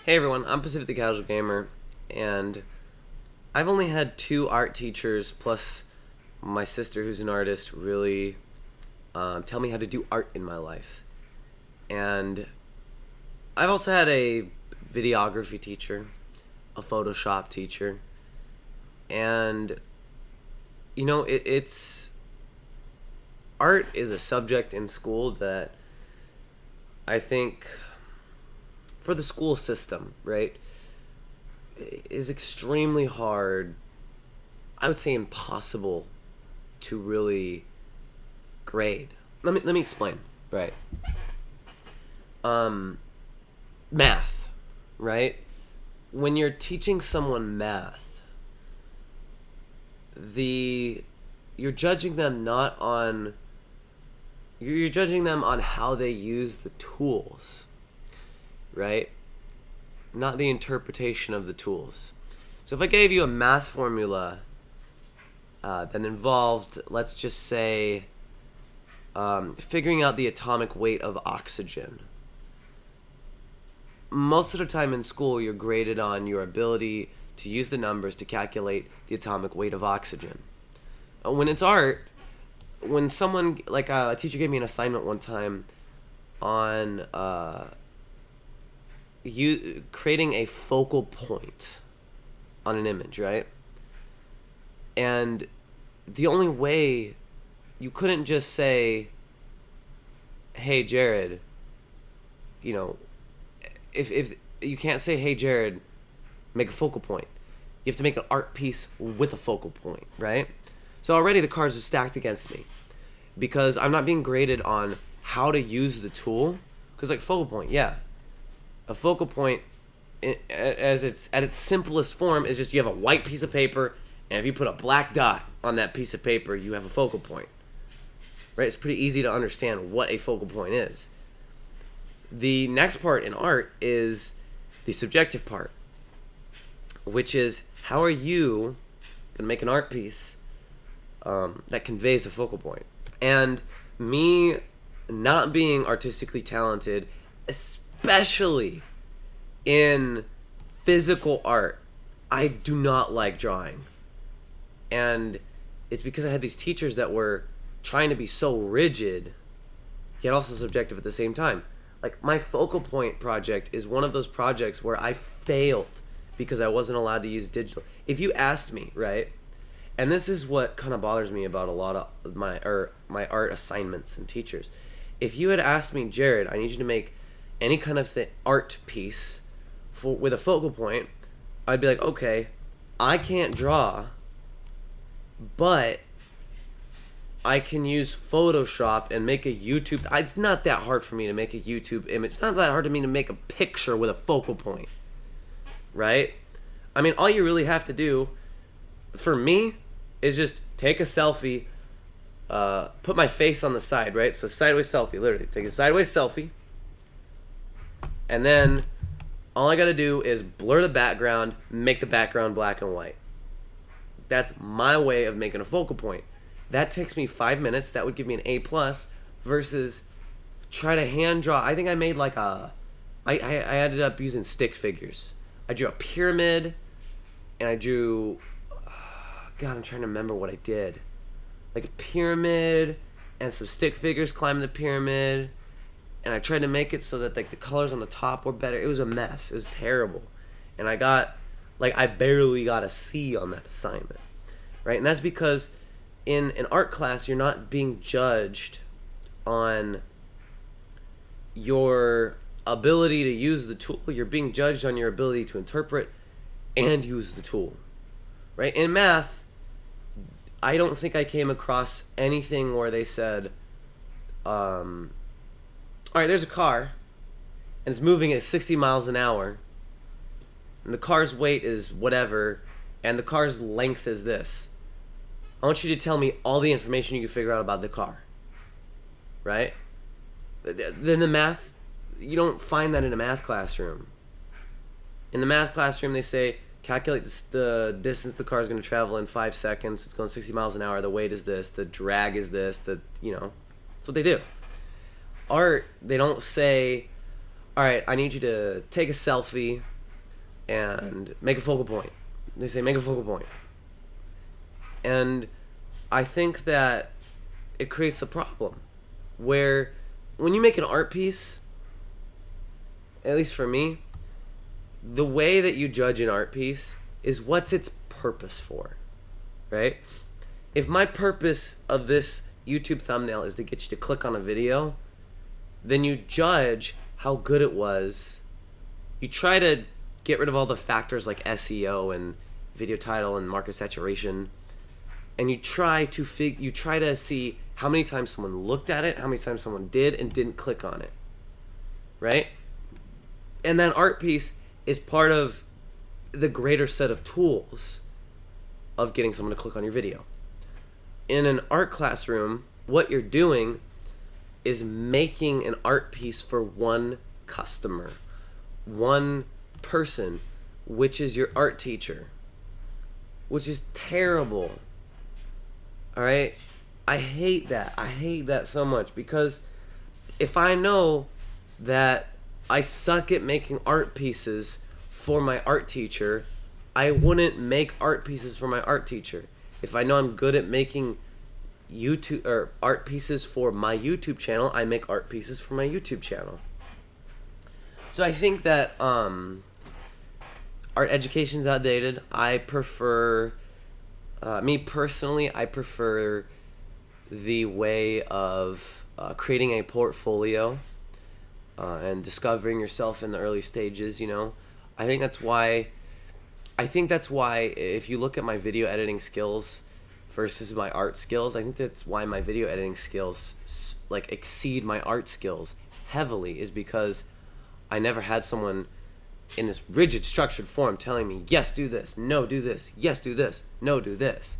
Hey everyone, I'm Pacific the Casual Gamer, and I've only had two art teachers plus my sister, who's an artist, really tell me how to do art in my life. And I've also had a videography teacher, a Photoshop teacher, and it's art is a subject in school that I think for the school system, right, is extremely hard. I would say impossible to really grade. Let me explain. Right. Math, right? When you're teaching someone math, the you're judging them not on you're judging them on how they use the tools, right? Not the interpretation of the tools. So if I gave you a math formula that involved, let's just say, figuring out the atomic weight of oxygen, most of the time in school you're graded on your ability to use the numbers to calculate the atomic weight of oxygen. When it's art, when someone, like a teacher gave me an assignment one time on you creating a focal point on an image, right? And the only way, you couldn't just say, "Hey Jared," you know, if you can't say, "Hey Jared, make a focal point." You have to make an art piece with a focal point, right? So already the cards are stacked against me because I'm not being graded on how to use the tool. Because like focal point, yeah, a focal point, as it's at its simplest form, is just you have a white piece of paper, and if you put a black dot on that piece of paper, you have a focal point. Right? It's pretty easy to understand what a focal point is. The next part in art is the subjective part, which is how are you going to make an art piece that conveys a focal point? And me not being artistically talented, especially in physical art, I do not like drawing. And it's because I had these teachers that were trying to be so rigid, yet also subjective at the same time. Like my focal point project is one of those projects where I failed because I wasn't allowed to use digital. If you asked me, right, and this is what kind of bothers me about a lot of my art assignments and teachers. If you had asked me, Jared, I need you to make any kind of art piece with a focal point, I'd be like, okay, I can't draw, but I can use Photoshop and make a YouTube. It's not that hard for me to make a YouTube image. It's not that hard to me to make a picture with a focal point, right? I mean, all you really have to do, for me, is just take a selfie, put my face on the side, right? So sideways selfie, literally. Take a sideways selfie, and then all I gotta do is blur the background, make the background black and white. That's my way of making a focal point. That takes me 5 minutes. That would give me an A plus versus try to hand draw. I think I made like I ended up using stick figures. I drew a pyramid, and I drew, God, I'm trying to remember what I did. Like a pyramid and some stick figures climbing the pyramid, and I tried to make it so that like the colors on the top were better. It was a mess. It was terrible, and I barely got a C on that assignment, right? And that's because in an art class, you're not being judged on your ability to use the tool. You're being judged on your ability to interpret and use the tool, right? In math, I don't think I came across anything where they said, all right, there's a car, and it's moving at 60 miles an hour, and the car's weight is whatever, and the car's length is this. I want you to tell me all the information you can figure out about the car, right? Then the math, you don't find that in a math classroom. In the math classroom, they say, calculate the distance the car is going to travel in 5 seconds. It's going 60 miles an hour. The weight is this. The drag is this. That's what they do. Art, they don't say, all right, I need you to take a selfie and make a focal point. They say make a focal point. And I think that it creates a problem where when you make an art piece, at least for me, the way that you judge an art piece is what's its purpose for, right? If my purpose of this YouTube thumbnail is to get you to click on a video, then you judge how good it was. You try to get rid of all the factors like SEO and video title and market saturation, and you try to see how many times someone looked at it, how many times someone did and didn't click on it, right? And that art piece is part of the greater set of tools of getting someone to click on your video. In an art classroom, what you're doing is making an art piece for one customer, one person, which is your art teacher, which is terrible. All right? I hate that. I hate that so much, because if I know that I suck at making art pieces for my art teacher, I wouldn't make art pieces for my art teacher. If I know I'm good at making YouTube or art pieces for my YouTube channel, I make art pieces for my YouTube channel. So I think that art education's outdated. I prefer, me personally, I prefer the way of creating a portfolio and discovering yourself in the early stages. You know, I think that's why if you look at my video editing skills versus my art skills, I think that's why my video editing skills like exceed my art skills heavily, is because I never had someone in this rigid structured form telling me, yes, do this, no, do this, yes, do this, no, do this.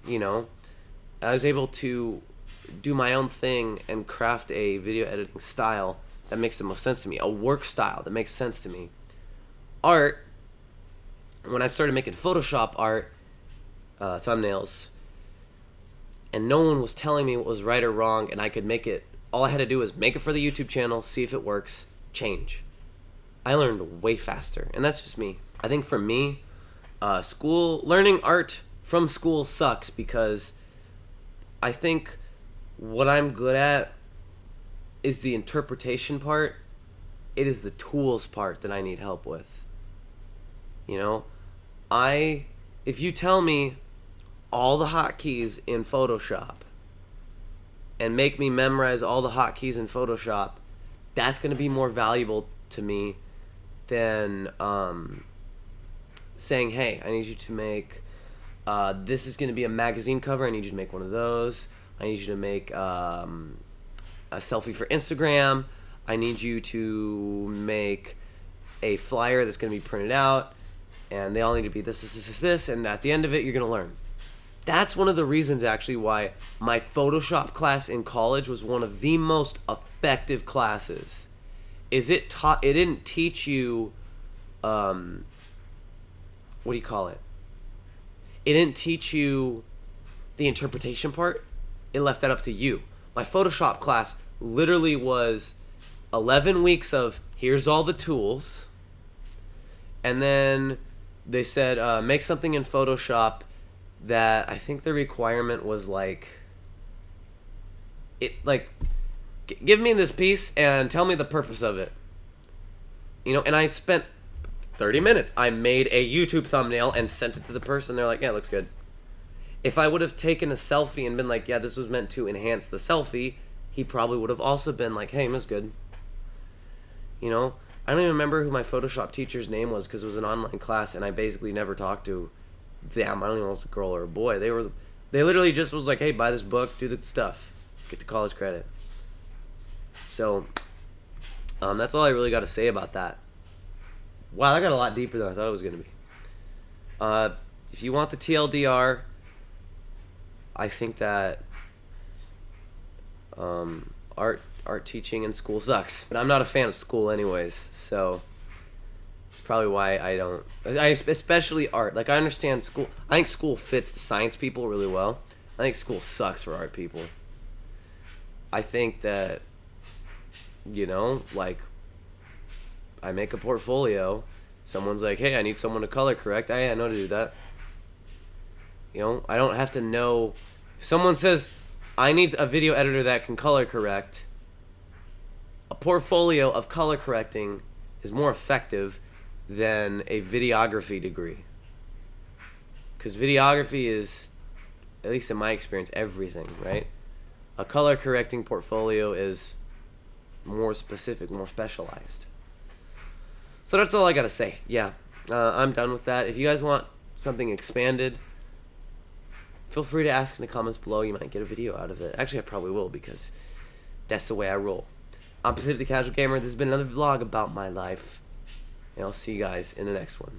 You know, I was able to do my own thing and craft a video editing style that makes the most sense to me, a work style that makes sense to me. Art, when I started making Photoshop art, thumbnails, and no one was telling me what was right or wrong, and I could make it, all I had to do was make it for the YouTube channel, see if it works, change. I learned way faster, and that's just me. I think for me, learning art from school sucks, because I think what I'm good at is the interpretation part. It is the tools part that I need help with. You know, if you tell me all the hotkeys in Photoshop and make me memorize all the hotkeys in Photoshop, that's going to be more valuable to me than saying, hey, I need you to make, this is going to be a magazine cover, I need you to make one of those. I need you to make a selfie for Instagram. I need you to make a flyer that's going to be printed out, and they all need to be this, and at the end of it, you're going to learn. That's one of the reasons, actually, why my Photoshop class in college was one of the most effective classes. It didn't teach you, what do you call it? It didn't teach you the interpretation part. It left that up to you. My Photoshop class literally was 11 weeks of here's all the tools, and then they said make something in Photoshop that I think the requirement was give me this piece and tell me the purpose of it. You know, and I spent 30 minutes. I made a YouTube thumbnail and sent it to the person. They're like, yeah, it looks good. If I would have taken a selfie and been like, yeah, this was meant to enhance the selfie, he probably would have also been like, hey, it was good. You know, I don't even remember who my Photoshop teacher's name was, because it was an online class and I basically never talked to them. I don't even know if it was a girl or a boy. They literally just was like, hey, buy this book, do the stuff, get the college credit. So that's all I really got to say about that. Wow, that got a lot deeper than I thought it was going to be. If you want the TLDR, I think that art teaching in school sucks. But I'm not a fan of school anyways, so it's probably why especially art. Like, I understand school. I think school fits the science people really well. I think school sucks for art people. I think that, you know, like, I make a portfolio Someone's like, hey, I need someone to color correct. I know to do that. You know, I don't have to know. If someone says, I need a video editor that can color correct, a portfolio of color correcting is more effective than a videography degree. Because videography is, at least in my experience, everything, right? A color correcting portfolio is more specific, more specialized. So that's all I gotta say. Yeah, I'm done with that. If you guys want something expanded, feel free to ask in the comments below. You might get a video out of it. Actually, I probably will, because that's the way I roll. I'm Pacific the Casual Gamer. This has been another vlog about my life, and I'll see you guys in the next one.